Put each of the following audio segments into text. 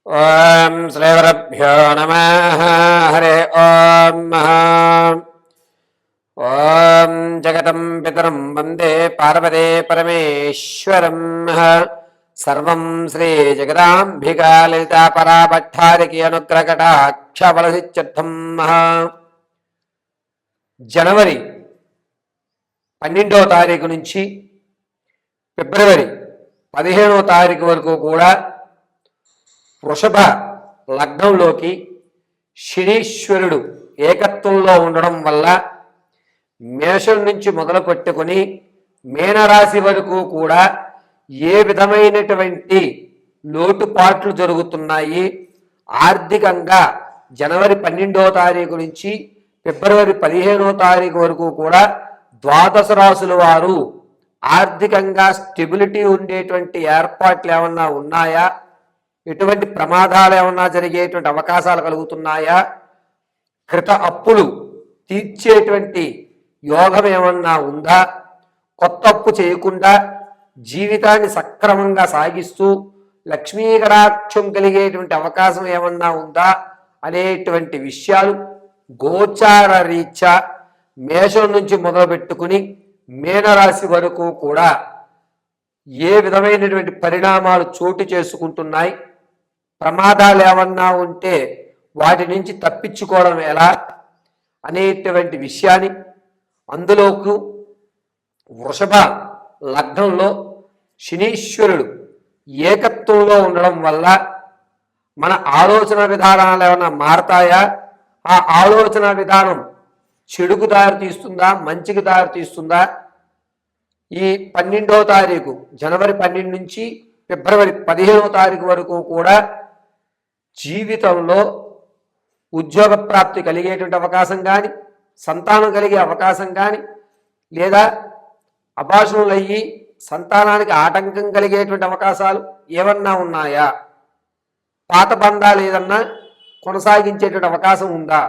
ఓం శ్రీగురుభ్యో నమః. హరి ఓం. ఓం జగతం పితరం వందే పార్వతే పరమేశ్వరం. సర్వం శ్రీ జగదాంబికా లలితా పరాభట్టారికి అనుగ్రహకటాక్ష ఫలసిత్యర్థం. జనవరి 12వ తారీఖు నుంచి ఫిబ్రవరి 15వ తారీఖు వరకు కూడా వృషభ లగ్నంలోకి శనీశ్వరుడు ఏకత్వంలో ఉండడం వల్ల మేషం నుంచి మొదలు పెట్టుకుని మీనరాశి వరకు కూడా ఏ విధమైనటువంటి లోటుపాట్లు జరుగుతున్నాయి, ఆర్థికంగా జనవరి 12వ తారీఖు నుంచి ఫిబ్రవరి 15వ తారీఖు వరకు కూడా ద్వాదశ రాశుల వారు ఆర్థికంగా స్టెబిలిటీ ఉండేటువంటి ఏర్పాట్లు ఏమన్నా ఉన్నాయా, ఎటువంటి ప్రమాదాలు ఏమన్నా జరిగేటువంటి అవకాశాలు కలుగుతున్నాయా, కృత అప్పులు తీర్చేటువంటి యోగం ఏమన్నా ఉందా, కొత్త అప్పు చేయకుండా జీవితాన్ని సక్రమంగా సాగిస్తూ లక్ష్మీకటాక్షం కలిగేటువంటి అవకాశం ఏమన్నా ఉందా అనేటువంటి విషయాలు గోచార రీత్యా మేషం నుంచి మొదలుపెట్టుకుని మీనరాశి వరకు కూడా ఏ విధమైనటువంటి పరిణామాలు చోటు చేసుకుంటున్నాయి, ప్రమాదాలు ఏమన్నా ఉంటే వాటి నుంచి తప్పించుకోవడం ఎలా అనేటువంటి విషయాన్ని, అందులోకి వృషభ లగ్నంలో శనీశ్వరుడు ఏకత్వంలో ఉండడం వల్ల మన ఆలోచన విధానాలు ఏమైనా మారతాయా, ఆ ఆలోచన విధానం చెడుకు దారి తీస్తుందా, మంచికి దారి తీస్తుందా, ఈ 12వ తారీఖు జనవరి 12 నుంచి ఫిబ్రవరి 15వ తారీఖు వరకు కూడా జీవితంలో ఉద్యోగ ప్రాప్తి కలిగేటువంటి అవకాశం కానీ, సంతానం కలిగే అవకాశం కానీ, లేదా అభాషణలు అయ్యి సంతానానికి ఆటంకం కలిగేటువంటి అవకాశాలు ఏమన్నా ఉన్నాయా, పాత బంధాలు ఏదన్నా కొనసాగించేటువంటి అవకాశం ఉందా,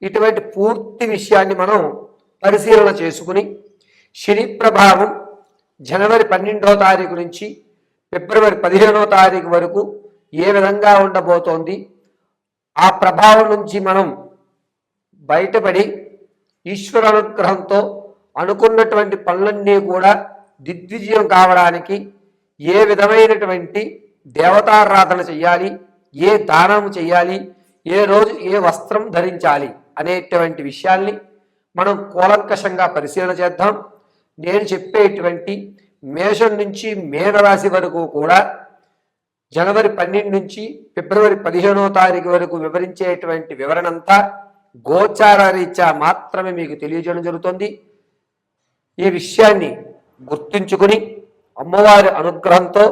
ఇటువంటి పూర్తి విషయాన్ని మనం పరిశీలన చేసుకుని శని ప్రభావం జనవరి 12వ తారీఖు నుంచి ఫిబ్రవరి 15వ తారీఖు వరకు ఏ విధంగా ఉండబోతోంది, ఆ ప్రభావం నుంచి మనం బయటపడి ఈశ్వర అనుగ్రహంతో అనుకున్నటువంటి పనులన్నీ కూడా దిగ్విజయం కావడానికి ఏ విధమైనటువంటి దేవతారాధన చెయ్యాలి, ఏ దానం చెయ్యాలి, ఏ రోజు ఏ వస్త్రం ధరించాలి అనేటువంటి విషయాల్ని మనం కూలంకషంగా పరిశీలన చేద్దాం. నేను చెప్పేటువంటి మేషం నుంచి మీనరాశి వరకు కూడా జనవరి 12 నుంచి ఫిబ్రవరి 15వ తారీఖు వరకు వివరించేటువంటి వివరణంతా గోచార రీత్యా మాత్రమే మీకు తెలియజేయడం జరుగుతుంది. ఈ విషయాన్ని గుర్తుంచుకుని అమ్మవారి అనుగ్రహంతో,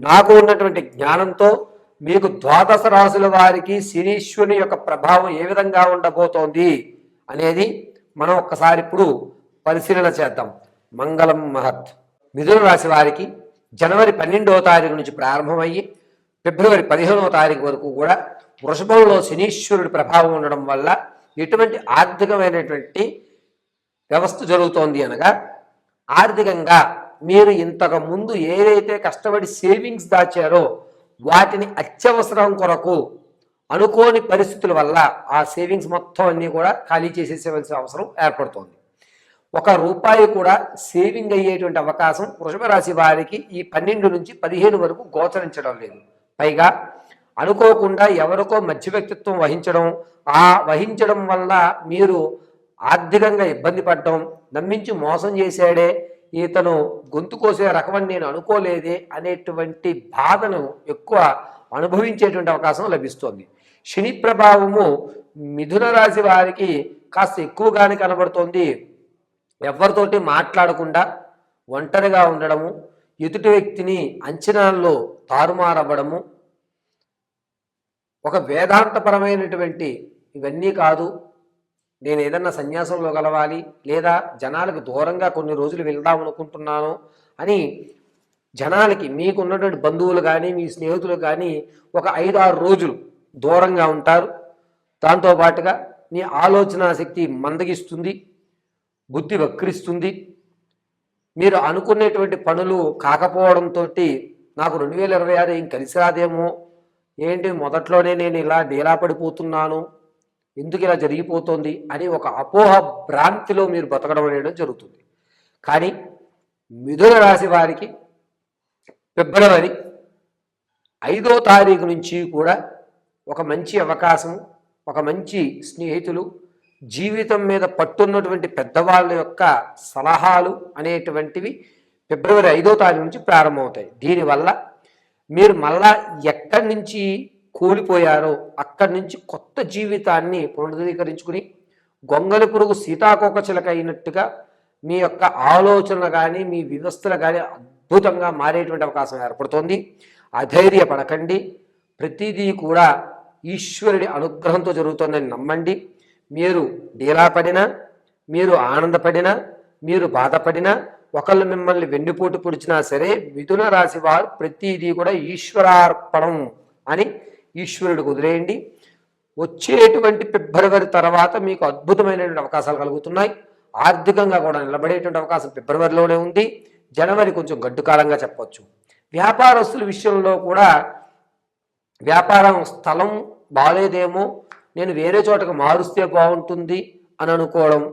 నాకు ఉన్నటువంటి జ్ఞానంతో మీకు ద్వాదశ రాశుల వారికి శనీశ్వరుని యొక్క ప్రభావం ఏ విధంగా ఉండబోతోంది అనేది మనం ఒక్కసారి ఇప్పుడు పరిశీలన చేద్దాం. మంగళం మహత్. మిథున రాశి వారికి జనవరి 12వ తారీఖు నుంచి ప్రారంభమయ్యి ఫిబ్రవరి 15వ తారీఖు వరకు కూడా వృషభంలో శనీశ్వరుడి ప్రభావం ఉండడం వల్ల ఎటువంటి ఆర్థికమైనటువంటి వ్యవస్థ జరుగుతోంది అనగా, ఆర్థికంగా మీరు ఇంతకు ముందు ఏదైతే కష్టపడి సేవింగ్స్ దాచారో వాటిని అత్యవసరం కొరకు అనుకోని పరిస్థితుల వల్ల ఆ సేవింగ్స్ మొత్తం అన్నీ కూడా ఖాళీ చేసేసేవలసిన అవసరం ఏర్పడుతోంది. ₹1 కూడా సేవింగ్ అయ్యేటువంటి అవకాశం వృషభ రాశి వారికి ఈ 12 నుంచి 15 వరకు గోచరించడం లేదు. పైగా అనుకోకుండా ఎవరికో మధ్య వ్యక్తిత్వం వహించడం, ఆ వహించడం వల్ల మీరు ఆర్థికంగా ఇబ్బంది పడడం, నమ్మించి మోసం చేశాడే, ఇతను గొంతు కోసే రకమని నేను అనుకోలేదే అనేటువంటి బాధను ఎక్కువ అనుభవించేటువంటి అవకాశం లభిస్తోంది. శని ప్రభావము మిథున రాశి వారికి కాస్త ఎక్కువగానే కనబడుతోంది. ఎవరితోటి మాట్లాడకుండా ఒంటరిగా ఉండడము, ఎదుటి వ్యక్తిని అంచనాల్లో తారుమారవ్వడము, ఒక వేదాంతపరమైనటువంటి ఇవన్నీ కాదు, నేను ఏదన్నా సన్యాసంలో కలవాలి, లేదా జనాలకు దూరంగా కొన్ని రోజులు వెళ్దాం అనుకుంటున్నాను అని జనాలకి, మీకున్నటువంటి బంధువులు కానీ మీ స్నేహితులు కానీ ఒక 5-6 రోజులు దూరంగా ఉంటారు. దాంతోపాటుగా మీ ఆలోచన శక్తి మందగిస్తుంది, బుద్ధి వక్రిస్తుంది. మీరు అనుకునేటువంటి పనులు కాకపోవడంతో నాకు 2026 ఏం కలిసి రాదేమో, ఏంటి మొదట్లోనే నేను ఇలా డీలా పడిపోతున్నాను, ఎందుకు ఇలా జరిగిపోతుంది అని ఒక అపోహ భ్రాంతిలో మీరు బతకడం అనేది జరుగుతుంది. కానీ మిథున రాశి వారికి ఫిబ్రవరి 5వ తారీఖు నుంచి కూడా ఒక మంచి అవకాశం, ఒక మంచి స్నేహితులు, జీవితం మీద పట్టున్నటువంటి పెద్దవాళ్ళ యొక్క సలహాలు అనేటువంటివి ఫిబ్రవరి 5వ తారీఖు నుంచి ప్రారంభమవుతాయి. దీనివల్ల మీరు మళ్ళా ఎక్కడి నుంచి కూలిపోయారో అక్కడి నుంచి కొత్త జీవితాన్ని పునరుద్ధరించుకుని గొంగలి పురుగు సీతాకోక చిలక అయినట్టుగా మీ యొక్క ఆలోచన కానీ మీ వ్యవస్థలు కానీ అద్భుతంగా మారేటువంటి అవకాశం ఏర్పడుతోంది. అధైర్యపడకండి, ప్రతిదీ కూడా ఈశ్వరుడి అనుగ్రహంతో జరుగుతుందని నమ్మండి. మీరు డీలా పడినా, మీరు ఆనందపడినా, మీరు బాధపడినా, ఒకళ్ళు మిమ్మల్ని వెన్నుపోటు పొడిచినా సరే మిథున రాశి వారు ప్రతిదీ కూడా ఈశ్వరార్పణం అని ఈశ్వరుడికి వదిలేయండి. వచ్చేటువంటి ఫిబ్రవరి తర్వాత మీకు అద్భుతమైనటువంటి అవకాశాలు కలుగుతున్నాయి. ఆర్థికంగా కూడా నిలబడేటువంటి అవకాశం ఫిబ్రవరిలోనే ఉంది. జనవరి కొంచెం గడ్డు కాలంగా చెప్పవచ్చు. వ్యాపారస్తుల విషయంలో కూడా వ్యాపారం స్థలం బాగాలేదేమో, నేను వేరే చోటకు మారుస్తే బాగుంటుంది అని అనుకోవడం,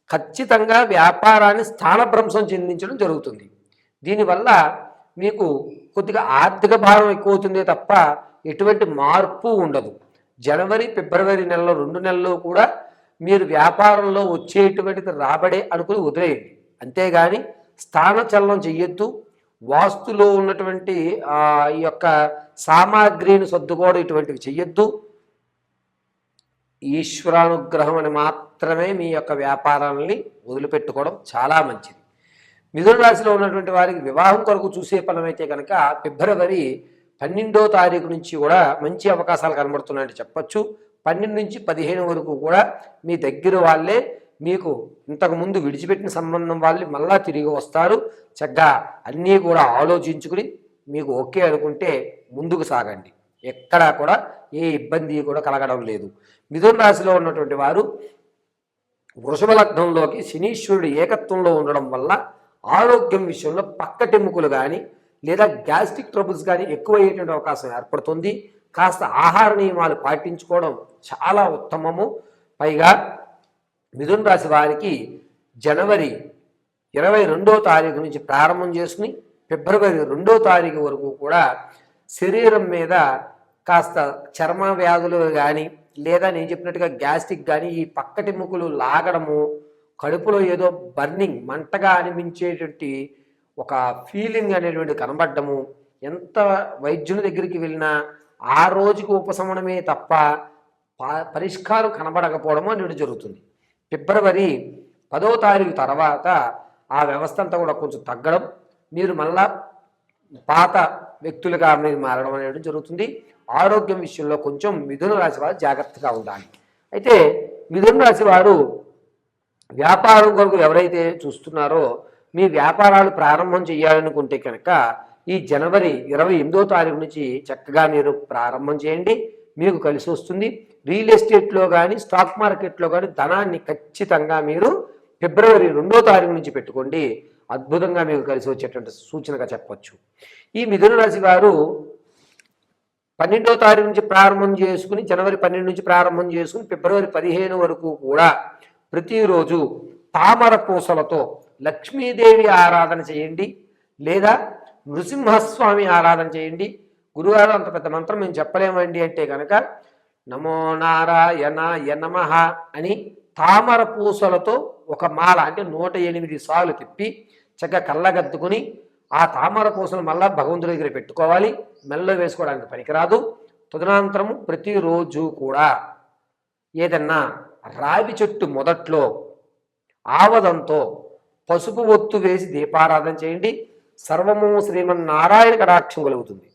ఖచ్చితంగా వ్యాపారాన్ని స్థానభ్రంశం చెందించడం జరుగుతుంది. దీనివల్ల మీకు కొద్దిగా ఆర్థిక భారం ఎక్కువ అవుతుందే తప్ప ఎటువంటి మార్పు ఉండదు. జనవరి ఫిబ్రవరి నెలలో 2 నెలలు కూడా మీరు వ్యాపారంలో వచ్చేటువంటిది రాబడే అనుకుని వదిలేయండి. అంతేగాని స్థానచలనం చెయ్యొద్దు. వాస్తులో ఉన్నటువంటి ఈ యొక్క సామాగ్రిని సర్దుకోవడం ఇటువంటివి చెయ్యొద్దు. ఈశ్వరానుగ్రహం అని మాత్రమే మీ యొక్క వ్యాపారాలని వదిలిపెట్టుకోవడం చాలా మంచిది. మిథున రాశిలో ఉన్నటువంటి వారికి వివాహం కొరకు చూసే ఫలమైతే కనుక ఫిబ్రవరి 12వ తారీఖు నుంచి కూడా మంచి అవకాశాలు కనబడుతున్నాయని చెప్పచ్చు. 12 నుంచి 15 వరకు కూడా మీ దగ్గర వాళ్ళే మీకు ఇంతకుముందు విడిచిపెట్టిన సంబంధం వాళ్ళు మళ్ళా తిరిగి వస్తారు. చక్కగా అన్నీ కూడా ఆలోచించుకుని మీకు ఓకే అనుకుంటే ముందుకు సాగండి. ఎక్కడా కూడా ఏ ఇబ్బంది కూడా కలగడం లేదు. మిథున రాశిలో ఉన్నటువంటి వారు వృషభ లగ్నంలోకి శనీశ్వరుడు ఏకత్వంలో ఉండడం వల్ల ఆరోగ్యం విషయంలో పక్కటెముకలు కానీ లేదా గ్యాస్ట్రిక్ ట్రబుల్స్ కానీ ఎక్కువయ్యేటువంటి అవకాశం ఏర్పడుతుంది. కాస్త ఆహార నియమాలు పాటించుకోవడం చాలా ఉత్తమము. పైగా మిథున రాశి వారికి జనవరి 22వ తారీఖు నుంచి ప్రారంభం చేసుకుని ఫిబ్రవరి 2వ తారీఖు వరకు కూడా శరీరం మీద కాస్త చర్మ వ్యాధులు కానీ లేదా నేను చెప్పినట్టుగా గ్యాస్ట్రిక్ కానీ ఈ పక్కటెముకలు లాగడము, కడుపులో ఏదో బర్నింగ్ మంటగా అనిపించేటువంటి ఒక ఫీలింగ్ అనేటువంటి కనబడ్డము, ఎంత వైద్యుని దగ్గరికి వెళ్ళినా ఆ రోజుకి ఉపశమనమే తప్ప పరిష్కారం కనబడకపోవడము అనేది జరుగుతుంది. ఫిబ్రవరి 10వ తారీఖు తర్వాత ఆ వ్యవస్థ అంతా కూడా కొంచెం తగ్గడం, మీరు మళ్ళా పాత వ్యక్తులుగా మీరు మారడం అనేది జరుగుతుంది. ఆరోగ్యం విషయంలో కొంచెం మిథున రాశి వారు జాగ్రత్తగా ఉండాలి. అయితే మిథున రాశి వారు వ్యాపారం కొరకు ఎవరైతే చూస్తున్నారో మీ వ్యాపారాలు ప్రారంభం చేయాలనుకుంటే కనుక ఈ జనవరి 28వ తారీఖు నుంచి చక్కగా మీరు ప్రారంభం చేయండి. మీకు కలిసి వస్తుంది. రియల్ ఎస్టేట్లో కానీ స్టాక్ మార్కెట్లో కానీ ధనాన్ని ఖచ్చితంగా మీరు ఫిబ్రవరి 2వ తారీఖు నుంచి పెట్టుకోండి. అద్భుతంగా మీకు కలిసి వచ్చేటువంటి సూచనగా చెప్పవచ్చు. ఈ మిథున రాశి వారు 12వ తారీఖు నుంచి ప్రారంభం చేసుకుని జనవరి 12 నుంచి ప్రారంభం చేసుకుని ఫిబ్రవరి 15 వరకు కూడా ప్రతిరోజు తామర పూసలతో లక్ష్మీదేవి ఆరాధన చేయండి, లేదా నృసింహస్వామి ఆరాధన చేయండి. గురువారం అంత పెద్ద మంత్రం మేము చెప్పలేమండి అంటే కనుక నమో నారాయణాయ నమః అని తామర పూసలతో ఒక మాల అంటే 108 సార్లు తిప్పి చక్కగా కళ్ళగద్దుకుని ఆ తామర పూసలు మళ్ళా భగవంతుడి దగ్గర పెట్టుకోవాలి. మెల్లో వేసుకోవడానికి పనికిరాదు. తదనంతరము ప్రతిరోజు కూడా ఏదన్నా రావి చెట్టు మొదట్లో ఆవదంతో పసుపు ఒత్తు వేసి దీపారాధన చేయండి. సర్వము శ్రీమన్నారాయణ కటాక్షం కలుగుతుంది.